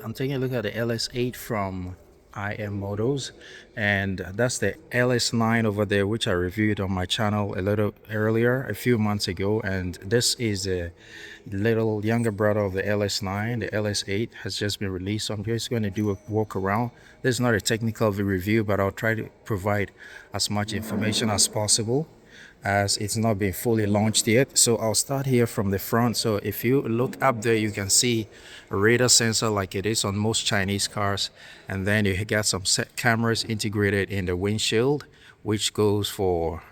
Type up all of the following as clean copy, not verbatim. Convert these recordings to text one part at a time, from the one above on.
I'm taking a look at the LS8 from IM Models, and that's the LS9 over there, which I reviewed on my channel a little earlier, a few months ago. And this is a little younger brother of the LS9. The LS8 has just been released, so I'm just going to do a walk around. This is not a technical review, but I'll try to provide as much information as possible, as it's not been fully launched yet. So I'll start here from the front. So if you look up there, you can see a radar sensor like it is on most Chinese cars, and then you got some set cameras integrated in the windshield, which goes for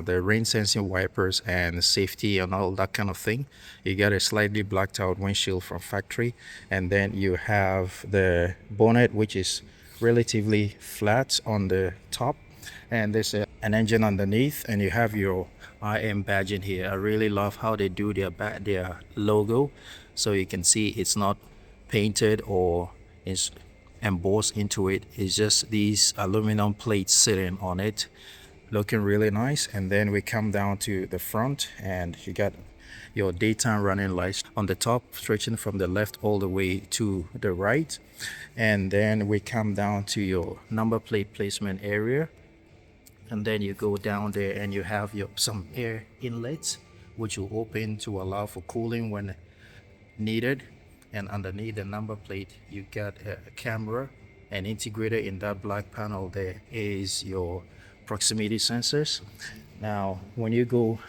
the rain sensing wipers and safety and all that kind of thing. You got a slightly blacked out windshield from factory, and then you have the bonnet, which is relatively flat on the top, and there's an engine underneath, and you have your IM badge in here. I really love how they do their logo, so you can see it's not painted or is embossed into it. It's just these aluminum plates sitting on it, looking really nice. And then we come down to the front, and you got your daytime running lights on the top, stretching from the left all the way to the right. And then we come down to your number plate placement area, and then you go down there and you have some air inlets, which will open to allow for cooling when needed. And underneath the number plate, you got a camera, and integrated in that black panel there is your proximity sensors. Now when you go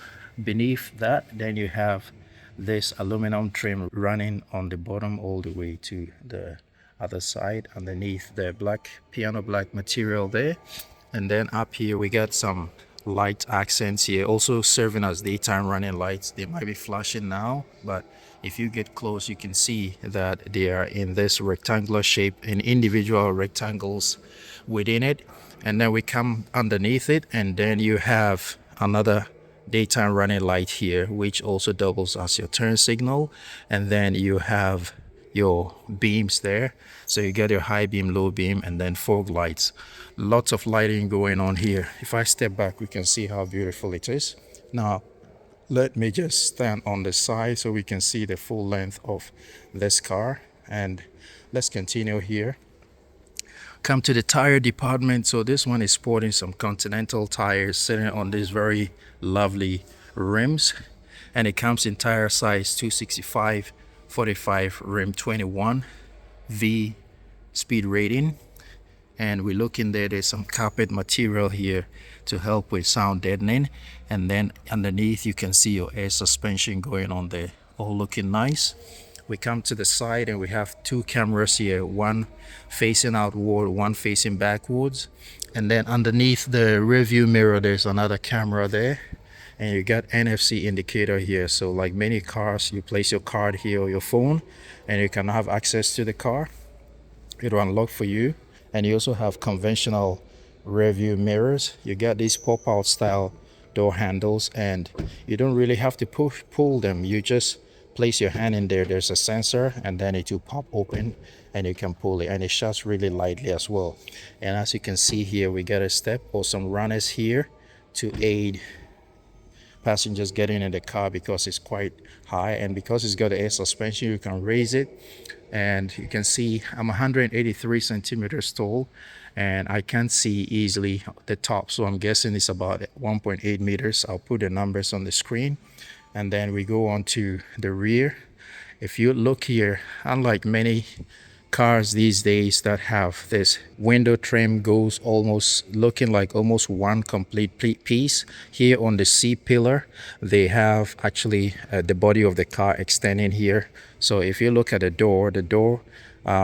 beneath that, then you have this aluminum trim running on the bottom all the way to the other side underneath the black piano black material there. And then up here we got some light accents here, also serving as daytime running lights. They might be flashing now, but if you get close, you can see that they are in this rectangular shape, in individual rectangles within it. And then we come underneath it, and then you have another daytime running light here, which also doubles as your turn signal. And then you have your beams there, so you get your high beam, low beam, and then fog lights. Lots of lighting going on here. If I step back, we can see how beautiful it is. Now let me just stand on the side so we can see the full length of this car, and let's continue here. Come to the tire department. So this one is sporting some Continental tires sitting on these very lovely rims, and it comes in tire size 265 45 rim 21 V speed rating. And we look in there, there's some carpet material here to help with sound deadening. And then underneath you can see your air suspension going on there, all looking nice. We come to the side, and we have two cameras here, one facing outward, one facing backwards. And then underneath the rear view mirror, there's another camera there, and you got NFC indicator here. So like many cars, you place your card here or your phone, and you can have access to the car. It'll unlock for you. And you also have conventional rear view mirrors. You got these pop-out style door handles, and you don't really have to pull them. You just place your hand in there, there's a sensor, and then it will pop open and you can pull it, and it shuts really lightly as well. And as you can see here, we got a step or some runners here to aid passengers getting in the car, because it's quite high, and because it's got the air suspension, you can raise it. And you can see I'm 183 centimeters tall, and I can't see easily the top, so I'm guessing it's about 1.8 meters. I'll put the numbers on the screen. And then we go on to the rear. If you look here, unlike many cars these days that have this window trim goes almost looking like almost one complete piece, here on the C pillar they have actually the body of the car extending here. So if you look at the door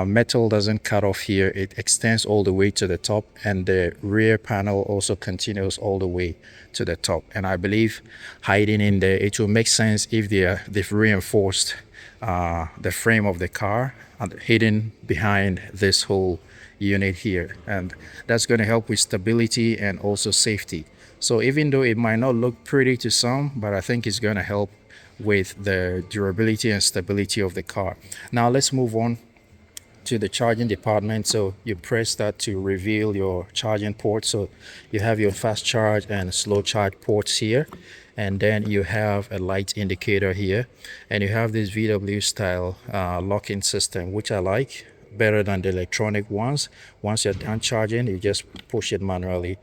metal doesn't cut off here, it extends all the way to the top, and the rear panel also continues all the way to the top. And I believe hiding in there, it will make sense if they've reinforced the frame of the car and hidden behind this whole unit here, and that's going to help with stability and also safety. So even though it might not look pretty to some, but I think it's going to help with the durability and stability of the car. Now let's move on to the charging department. So you press that to reveal your charging port. So you have your fast charge and slow charge ports here, and then you have a light indicator here, and you have this VW style locking system, which I like. better than the electronic ones. Once you're done charging, you just push it manually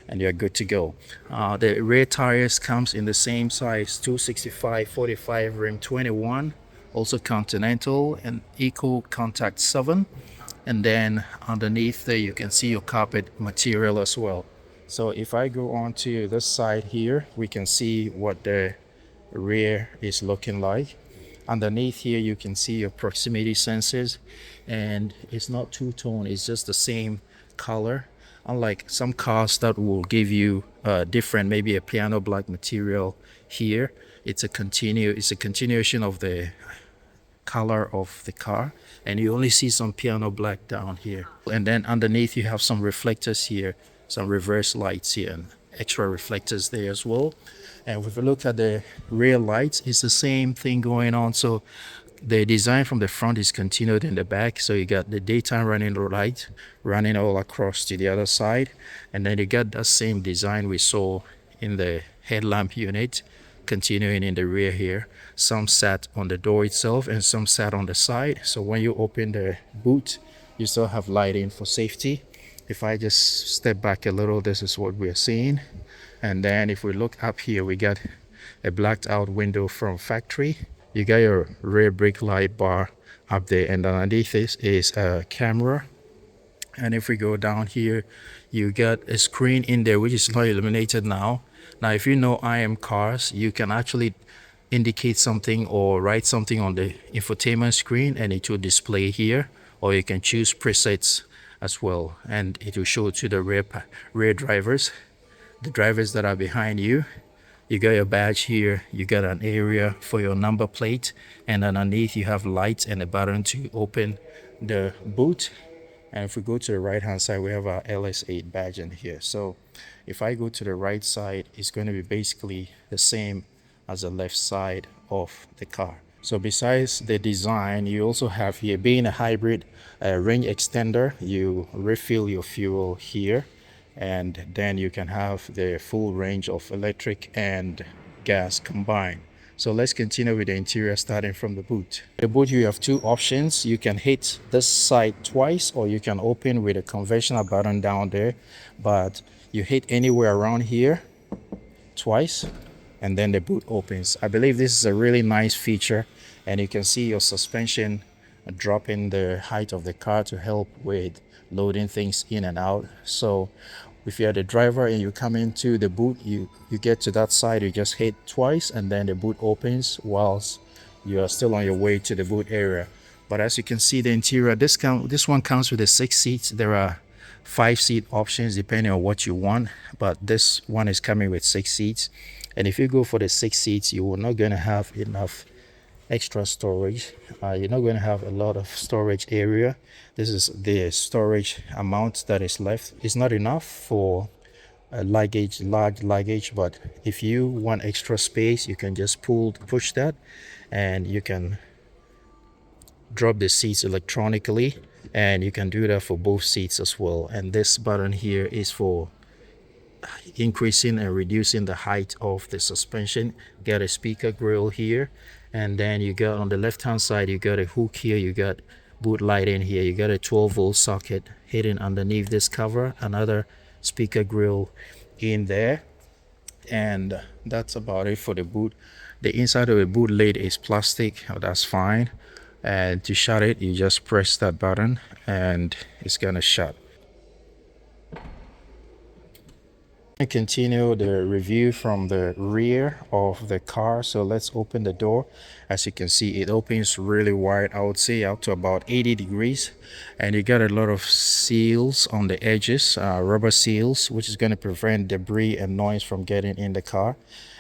and you're good to go. The rear tires comes in the same size, 265 45 rim 21, also Continental and Eco Contact 7. And then underneath there you can see your carpet material as well. So if I go on to this side here, we can see what the rear is looking like. Underneath here you can see your proximity sensors, and it's not two-tone, it's just the same color, unlike some cars that will give you different, maybe a piano black material. Here it's a continuation of the color of the car, and you only see some piano black down here. And then underneath you have some reflectors here, some reverse lights here, and extra reflectors there as well. And if we look at the rear lights, it's the same thing going on. So the design from the front is continued in the back. So you got the daytime running light running all across to the other side, and then you got that same design we saw in the headlamp unit continuing in the rear here. Some sat on the door itself and some sat on the side. So when you open the boot, you still have lighting for safety. If I just step back a little, this is what we're seeing. And then if we look up here, we got a blacked out window from factory. You got your rear brake light bar up there, and underneath this is a camera. And if we go down here, you got a screen in there which is not illuminated now. Now if you know IM cars, you can actually indicate something or write something on the infotainment screen and it will display here, or you can choose presets as well, and it will show to the rear drivers, the drivers that are behind you. You got your badge here, you got an area for your number plate, and underneath you have lights and a button to open the boot. And if we go to the right hand side, we have our LS8 badge in here. So if I go to the right side, it's going to be basically the same as the left side of the car. So besides the design, you also have here, being a hybrid range extender, you refill your fuel here, and then you can have the full range of electric and gas combined. So let's continue with the interior, starting from the boot. The boot, you have two options. You can hit this side twice, or you can open with a conventional button down there, but you hit anywhere around here twice and then the boot opens. I believe this is a really nice feature, and you can see your suspension dropping the height of the car to help with loading things in and out. So if you're the driver and you come into the boot, you get to that side, you just hit twice and then the boot opens whilst you are still on your way to the boot area. But as you can see, the interior, this one comes with the 6 seats. There are 5-seat options depending on what you want, but this one is coming with 6 seats. And if you go for the 6 seats, you are not going to have enough extra storage. You're not going to have a lot of storage area. This is the storage amount that is left. It's not enough for a large luggage, but if you want extra space, you can just push that, and you can drop the seats electronically, and you can do that for both seats as well. And this button here is for increasing and reducing the height of the suspension. Got a speaker grill here, and then you got on the left hand side, you got a hook here, you got boot light in here, you got a 12-volt socket hidden underneath this cover, another speaker grill in there, and that's about it for the boot. The inside of the boot lid is plastic. That's fine, and to shut it, you just press that button and it's gonna shut. I continue the review from the rear of the car. So let's open the door. As you can see, it opens really wide, I would say up to about 80 degrees, and you got a lot of seals on the edges, rubber seals, which is going to prevent debris and noise from getting in the car,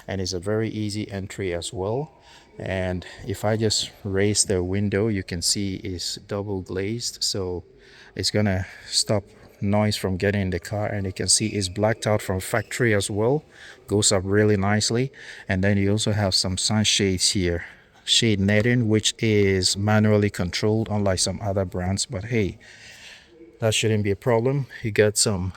and it's a very easy entry as well. And if I just raise the window, you can see it's double glazed, so it's gonna stop noise from getting in the car. And you can see it's blacked out from factory as well, goes up really nicely. And then you also have some sunshades here, shade netting, which is manually controlled unlike some other brands, but hey, that shouldn't be a problem. You got some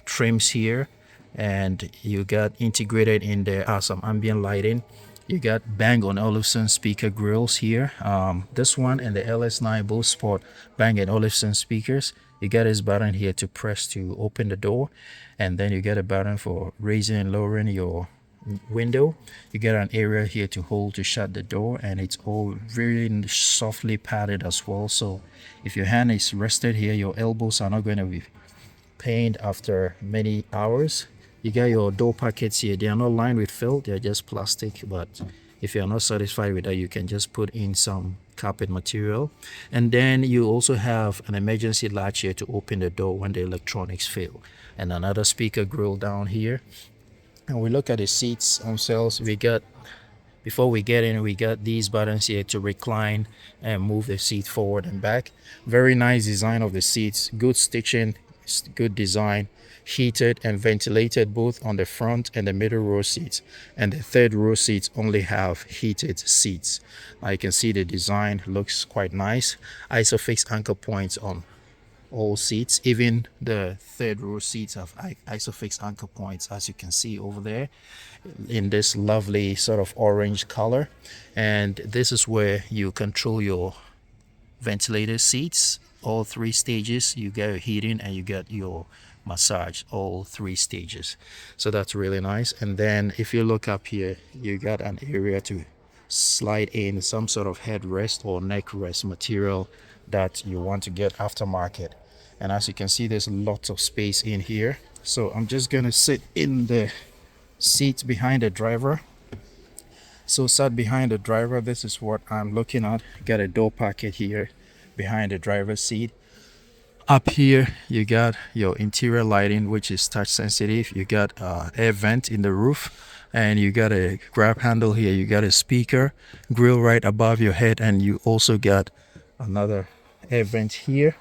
trims here, and you got integrated in there some ambient lighting. You got Bang& Olufsen speaker grills here. This one and the LS9 both sport Bang& Olufsen speakers. You got this button here to press to open the door, and then you get a button for raising and lowering your window. You get an area here to hold to shut the door, and it's all really softly padded as well. So if your hand is rested here, your elbows are not going to be pained after many hours. You got your door pockets here. They are not lined with felt, they're just plastic. But if you're not satisfied with that, you can just put in some carpet material. And then you also have an emergency latch here to open the door when the electronics fail. And another speaker grill down here. And we look at the seats themselves. We got, before we get in, we got these buttons here to recline and move the seat forward and back. Very nice design of the seats, good stitching, good design, heated and ventilated both on the front and the middle row seats, and the third row seats only have heated seats. I can see the design looks quite nice. Isofix anchor points on all seats. Even the third row seats have isofix anchor points, as you can see over there, in this lovely sort of orange color. And this is where you control your ventilated seats, all three stages. You get your heating and you get your massage, all three stages. So that's really nice. And then if you look up here, you got an area to slide in some sort of headrest or neck rest material that you want to get aftermarket. And as you can see, there's lots of space in here. So I'm just gonna sit in the seat behind the driver. So sat behind the driver, this is what I'm looking at. Got a door pocket here behind the driver's seat. Up here you got your interior lighting, which is touch sensitive. You got air vent in the roof, and you got a grab handle here. You got a speaker grill right above your head, and you also got another air vent here.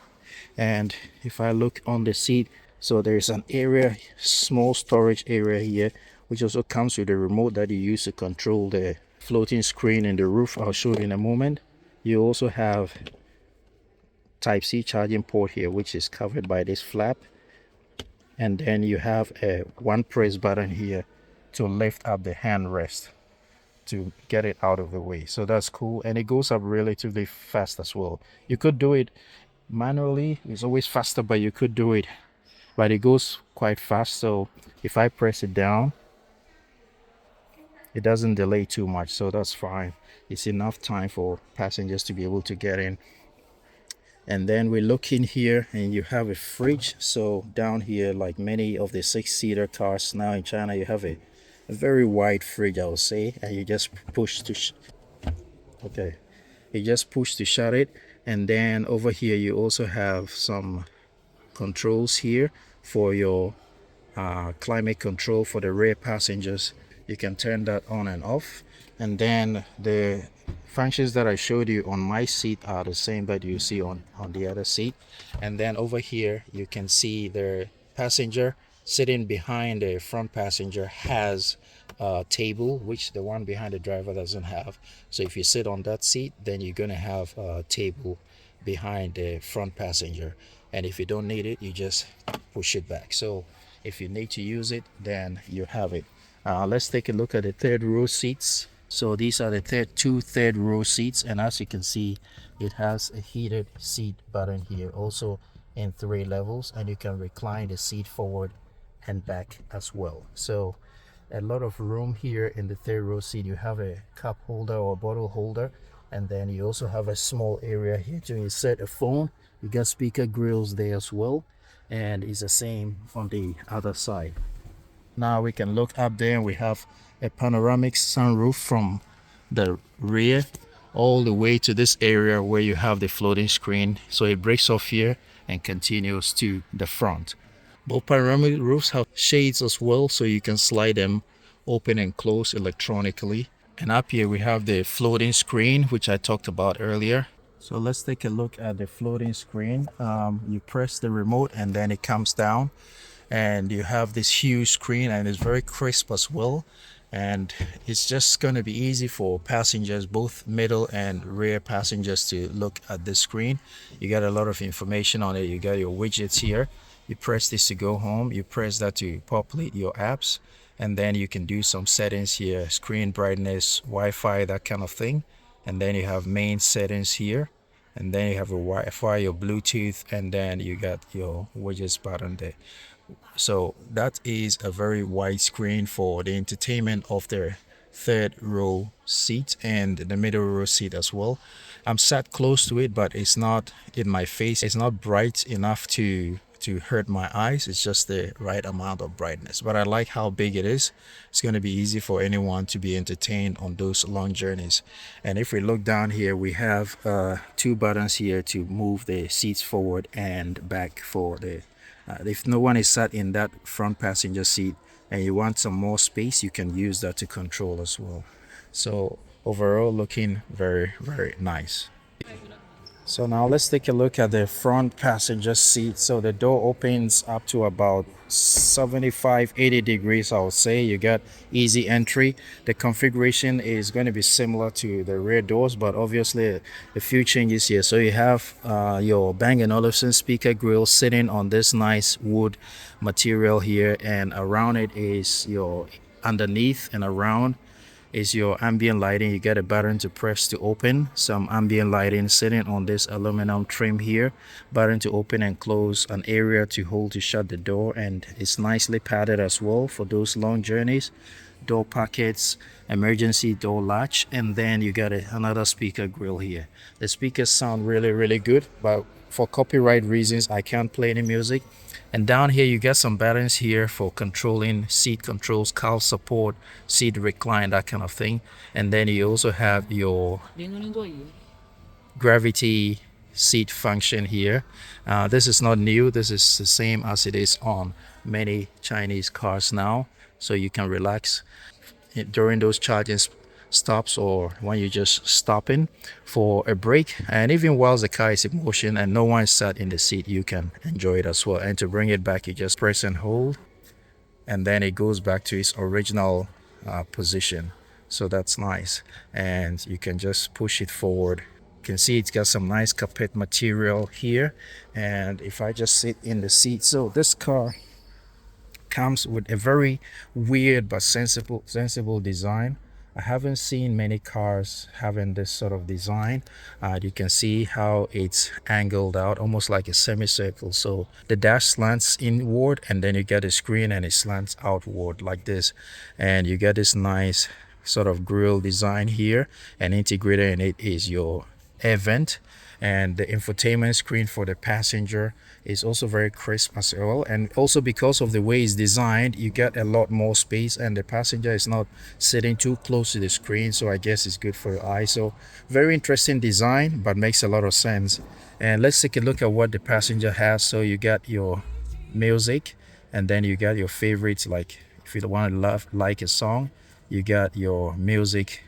And if I look on the seat, so there's an area, small storage area here, which also comes with a remote that you use to control the floating screen in the roof. I'll show you in a moment. You also have Type-C charging port here, which is covered by this flap. And then you have a one press button here to lift up the handrest to get it out of the way. So that's cool, and it goes up relatively fast as well. You could do it manually, it's always faster, but you could do it, but it goes quite fast. So if I press it down, it doesn't delay too much, so that's fine. It's enough time for passengers to be able to get in. And then we look in here and you have a fridge. So down here, like many of the 6-seater cars now in China, you have a very wide fridge, I would say, and you just push to okay, you just push to shut it. And then over here you also have some controls here for your climate control for the rear passengers. You can turn that on and off. And then the functions that I showed you on my seat are the same that you see on the other seat. And then over here you can see the passenger sitting behind the front passenger has a table, which the one behind the driver doesn't have. So if you sit on that seat, then you're going to have a table behind the front passenger, and if you don't need it, you just push it back. So if you need to use it, then you have it. Let's take a look at the third row seats. So these are the two third row seats, and as you can see, it has a heated seat button here, also in 3 levels, and you can recline the seat forward and back as well. So a lot of room here in the third row seat. You have a cup holder or bottle holder, and then you also have a small area here to insert a phone. You got speaker grills there as well, and it's the same on the other side. Now we can look up there, and we have a panoramic sunroof from the rear all the way to this area where you have the floating screen. So it breaks off here and continues to the front. Both panoramic roofs have shades as well, so you can slide them open and close electronically. And up here we have the floating screen, which I talked about earlier. So let's take a look at the floating screen. You press the remote and then it comes down, and you have this huge screen, and it's very crisp as well. And it's just going to be easy for passengers, both middle and rear passengers, to look at this screen. You got a lot of information on it. You got your widgets here. You press this to go home. You press that to populate your apps. and then you can do some settings here, screen brightness, Wi-Fi, that kind of thing. And then you have main settings here, and then you have a Wi-Fi, your Bluetooth, and then you got your widgets button there. So that is a very wide screen for the entertainment of the third row seat and the middle row seat as well. I'm sat close to it, but it's not in my face. It's not bright enough to hurt my eyes. It's just the right amount of brightness. But I like how big it is. It's going to be easy for anyone to be entertained on those long journeys. And if we look down here, we have two buttons here to move the seats forward and back for the if no one is sat in that front passenger seat and you want some more space, you can use that to control as well. So overall, looking very, very nice. So now let's take a look at the front passenger seat. So the door opens up to about 75, 80 degrees, I would say. You got easy entry. The configuration is going to be similar to the rear doors, but obviously a few changes here. So you have your Bang & Olufsen speaker grill sitting on this nice wood material here, and around it is your underneath and around is your ambient lighting. You get a button to press to open some ambient lighting sitting on this aluminum trim here, button to open and close, an area to hold to shut the door, and it's nicely padded as well for those long journeys. Door pockets, emergency door latch, and then you got another speaker grill here. The speakers sound really, really good, but for copyright reasons I can't play any music. And down here you get some buttons here for controlling seat controls, cowl support, seat recline, that kind of thing. And then you also have your gravity seat function here. This is not new. This is the same as it is on many Chinese cars now. So you can relax during those charging stops or when you're just stopping for a break, and even while the car is in motion and no one is sat in the seat, you can enjoy it as well. And to bring it back, you just press and hold, and then it goes back to its original position. So that's nice, and you can just push it forward. You can see it's got some nice cockpit material here. And if I just sit in the seat, so this car comes with a very weird but sensible design. I haven't seen many cars having this sort of design. You can see how it's angled out, almost like a semicircle. So the dash slants inward, and then you get a screen and it slants outward like this. And you get this nice sort of grille design here, and integrated in it is your air vent. And the infotainment screen for the passenger is also very crisp as well. And also because of the way it's designed, you get a lot more space, and the passenger is not sitting too close to the screen, so I guess it's good for your eyes. So very interesting design, but makes a lot of sense. And let's take a look at what the passenger has. So you got your music, and then you got your favorites, like if you want to like a song, you got your music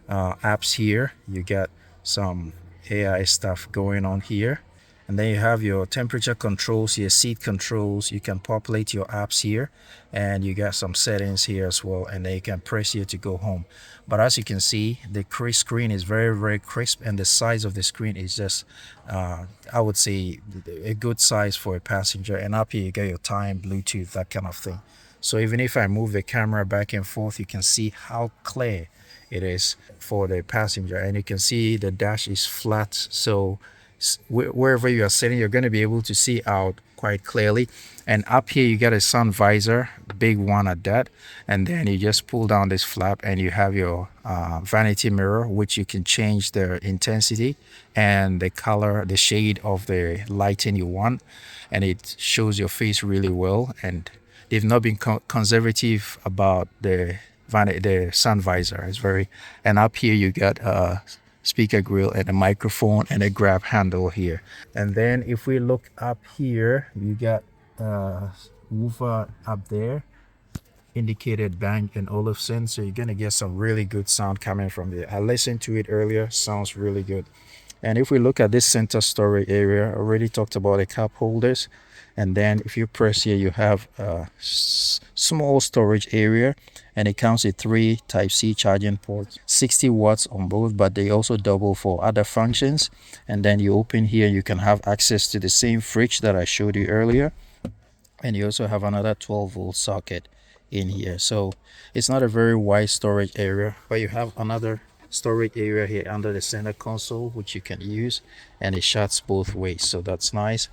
apps here. You got some AI stuff going on here, and then you have your temperature controls, your seat controls. You can populate your apps here, and you got some settings here as well, and then you can press here to go home. But as you can see, the screen is very, very crisp, and the size of the screen is just I would say a good size for a passenger. And up here you get your time, Bluetooth, that kind of thing. So even if I move the camera back and forth, you can see how clear it is for the passenger, and you can see the dash is flat, so wherever you are sitting, you're going to be able to see out quite clearly. And up here you got a sun visor, big one at that, and then you just pull down this flap and you have your vanity mirror, which you can change the intensity and the color, the shade of the lighting you want, and it shows your face really well. And they've not been conservative about the sun visor. Is very. And up here you got a speaker grill and a microphone and a grab handle here. And then if we look up here, you got woofer up there, indicated Bang & Olufsen, so you're gonna get some really good sound coming from there. I listened to it earlier, sounds really good. And if we look at this center storage area, I already talked about the cup holders. And then if you press here, you have a small storage area, and it comes with 3 Type-C charging ports, 60 watts on both, but they also double for other functions. And then you open here, you can have access to the same fridge that I showed you earlier. And you also have another 12-volt socket in here. So it's not a very wide storage area, but you have another storage area here under the center console which you can use, and it shuts both ways, so that's nice.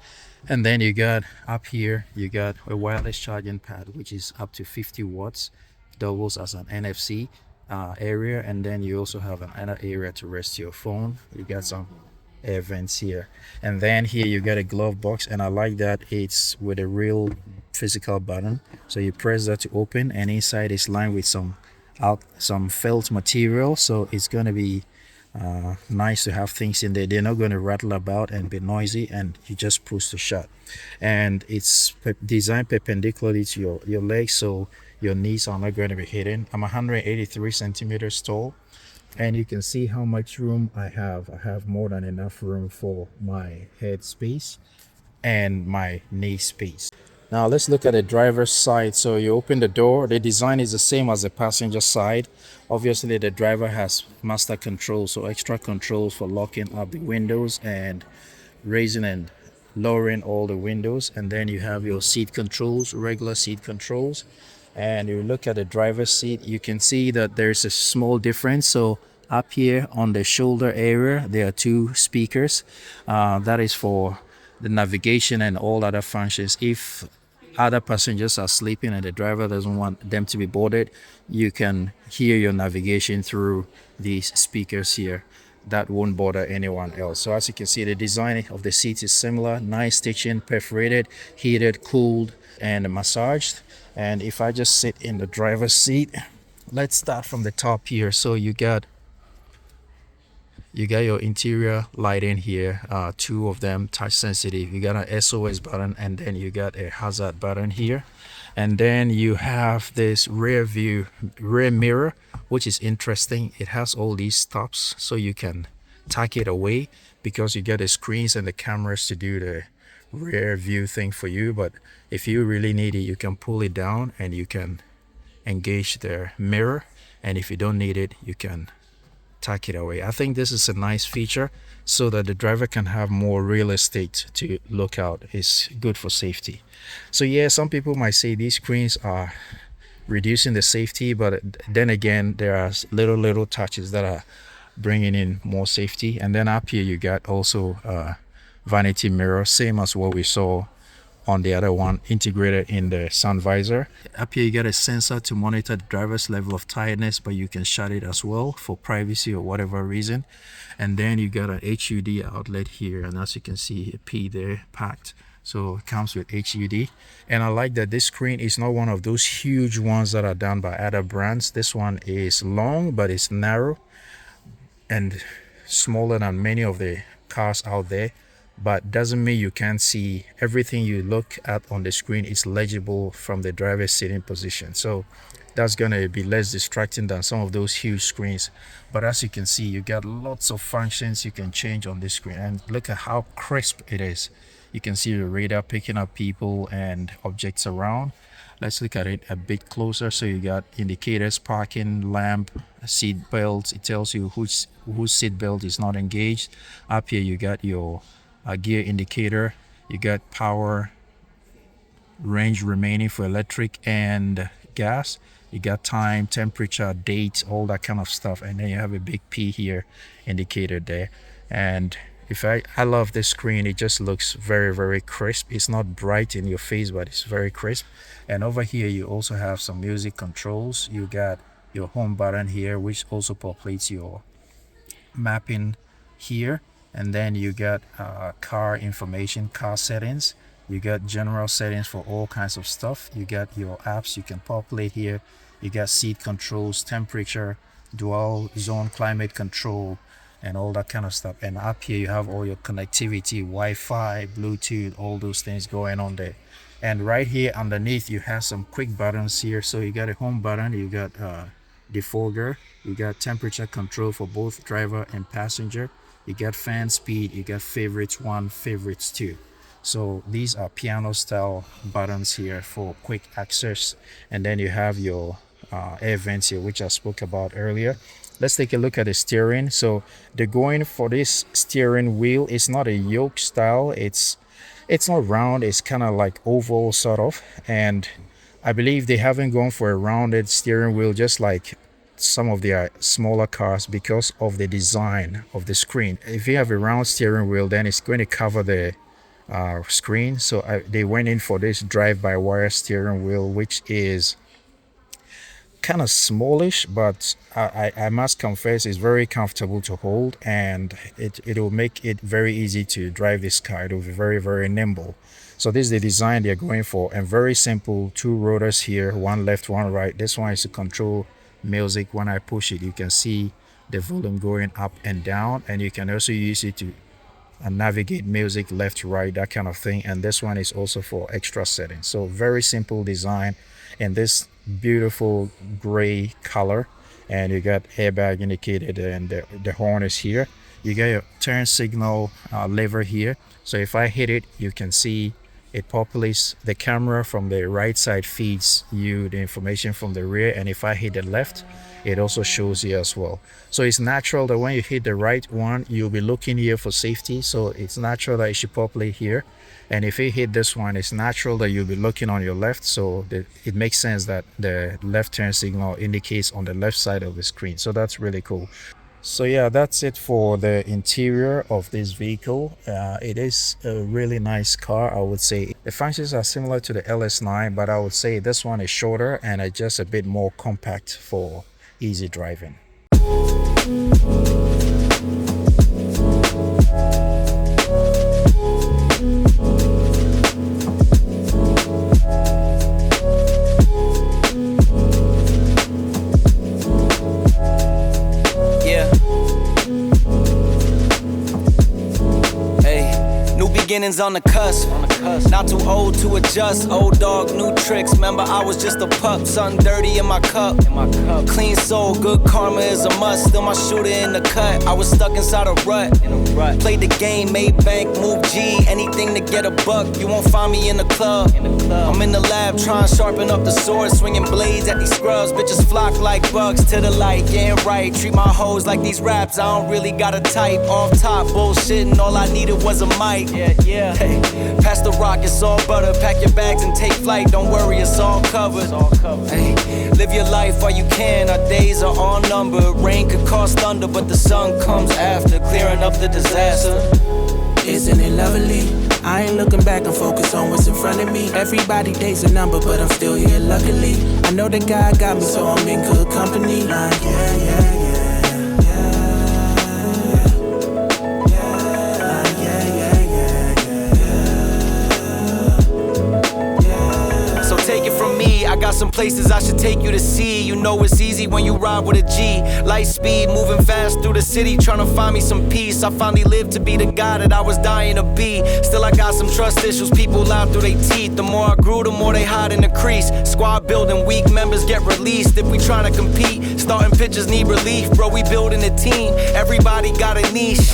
And then you got up here, you got a wireless charging pad which is up to 50 watts, doubles as an NFC area. And then you also have another area to rest your phone. You got some air vents here, and then here you get a glove box, and I like that it's with a real physical button. So you press that to open, and inside is lined with some felt material, so it's going to be nice to have things in there. They're not going to rattle about and be noisy, and you just push the shut. And it's designed perpendicularly to your legs, so your knees are not going to be hidden. I'm 183 centimeters tall, and you can see how much room I have. I have more than enough room for my head space and my knee space. Now let's look at the driver's side. So you open the door. The design is the same as the passenger side. Obviously the driver has master control, so extra controls for locking up the windows and raising and lowering all the windows. And then you have your seat controls, regular seat controls. And you look at the driver's seat, you can see that there's a small difference. So up here on the shoulder area there are two speakers. That is for the navigation and all other functions. If other passengers are sleeping and the driver doesn't want them to be boarded, you can hear your navigation through these speakers here. That won't bother anyone else. So as you can see, the design of the seats is similar. Nice stitching, perforated, heated, cooled, and massaged. And if I just sit in the driver's seat, let's start from the top here. So you got your interior lighting here, two of them touch sensitive. You got an SOS button, and then you got a hazard button here. And then you have this rear mirror, which is interesting. It has all these stops, so you can tuck it away because you get the screens and the cameras to do the rear view thing for you. But if you really need it, you can pull it down and you can engage the mirror. And if you don't need it, you can tuck it away. I think this is a nice feature so that the driver can have more real estate to look out. It's good for safety. So yeah, some people might say these screens are reducing the safety, but then again, there are little touches that are bringing in more safety. And then up here you got also a vanity mirror, same as what we saw on the other one, integrated in the sun visor. Up here you get a sensor to monitor the driver's level of tiredness, but you can shut it as well for privacy or whatever reason. And then you got an HUD outlet here, and as you can see, a P there packed, so it comes with HUD. And I like that this screen is not one of those huge ones that are done by other brands. This one is long, but it's narrow and smaller than many of the cars out there, but doesn't mean you can't see everything you look at on the screen. Is legible from the driver's sitting position, so that's gonna be less distracting than some of those huge screens. But as you can see, you got lots of functions you can change on this screen, and look at how crisp it is. You can see the radar picking up people and objects around. Let's look at it a bit closer. So you got indicators, parking, lamp, seat belts. It tells you whose seat belt is not engaged. Up here you got your gear indicator. You got power, range remaining for electric and gas. You got time, temperature, date, all that kind of stuff. And then you have a big P here indicated there. And if I love this screen. It just looks very crisp. It's not bright in your face, but it's very crisp. And over here you also have some music controls. You got your home button here, which also populates your mapping here. And then you got car information, car settings. You got general settings for all kinds of stuff. You got your apps you can populate here. You got seat controls, temperature, dual zone climate control, and all that kind of stuff. And up here you have all your connectivity, Wi-Fi, Bluetooth, all those things going on there. And right here underneath you have some quick buttons here. So you got a home button, you got defogger, you got temperature control for both driver and passenger, you got fan speed, you got favorites 1, favorites 2. So these are piano style buttons here for quick access. And then you have your air vents here, which I spoke about earlier. Let's take a look at the steering. So they're going for this steering wheel. It's not a yoke style. It's not round. It's kind of like oval sort of. And I believe they haven't gone for a rounded steering wheel just like some of their smaller cars because of the design of the screen. If you have a round steering wheel, then it's going to cover the screen. So they went in for this drive-by-wire steering wheel, which is kind of smallish, but I must confess it's very comfortable to hold, and it will make it very easy to drive this car. It will be very, very nimble. So this is the design they're going for, and very simple. Two rotors here, one left, one right. This one is to control music. When I push it, you can see the volume going up and down, and you can also use it to navigate music left, right, that kind of thing. And this one is also for extra settings. So very simple design in this beautiful gray color. And you got airbag indicated, and the horn is here. You got your turn signal lever here. So if I hit it, you can see it populates the camera from the right side, feeds you the information from the rear, and if I hit the left, it also shows you as well. So it's natural that when you hit the right one, you'll be looking here for safety. So it's natural that it should populate here. And if you hit this one, it's natural that you'll be looking on your left. So it makes sense that the left turn signal indicates on the left side of the screen. So that's really cool. So yeah, that's it for the interior of this vehicle. It is a really nice car, I would say. The functions are similar to the LS9, but I would say this one is shorter and just a bit more compact for easy driving. Beginnings on the cusp. Not too old to adjust. Old dog, new tricks. Remember, I was just a pup. Something dirty in my cup. Clean soul, good karma is a must. Still my shooter in the cut. I was stuck inside a rut. Played the game, made bank, move G. Anything to get a buck. You won't find me in the club. I'm in the lab trying to sharpen up the sword. Swinging blades at these scrubs. Bitches flock like bugs to the light. Getting right. Treat my hoes like these raps. I don't really got a type. Off top, bullshitting. All I needed was a mic. Yeah. Hey, pass the rock, it's all butter. Pack your bags and take flight. Don't worry, it's all covered. Hey, live your life while you can. Our days are all numbered. Rain could cause thunder, but the sun comes after, clearing up the disaster. Isn't it lovely? I ain't looking back, I'm focused on what's in front of me. Everybody dates a number, but I'm still here luckily. I know that God got me, so I'm in good company. Like, yeah. I got some places I should take you to see. You know it's easy when you ride with a G. Light speed, moving fast through the city, trying to find me some peace. I finally lived to be the guy that I was dying to be. Still I got some trust issues, people lie through their teeth. The more I grew, the more they hide in the crease. Squad building, weak members get released. If we trying to compete, starting pitchers need relief. Bro, we building a team, everybody got a niche.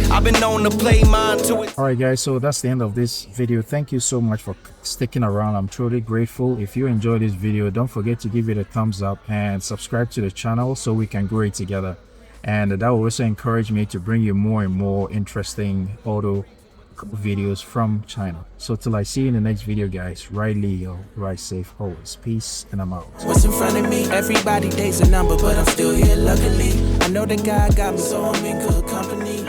I've been known to play mine to it. Alright guys, so that's the end of this video. Thank you so much for sticking around. I'm truly grateful. If you enjoyed this video, don't forget to give it a thumbs up and subscribe to the channel so we can grow it together. And that will also encourage me to bring you more and more interesting auto videos from China. So till I see you in the next video guys, ride legal, ride safe always. Peace, and I'm out. What's in front of me? Everybody dates a number, but I'm still here luckily. I know that God got me, so I'm in good company.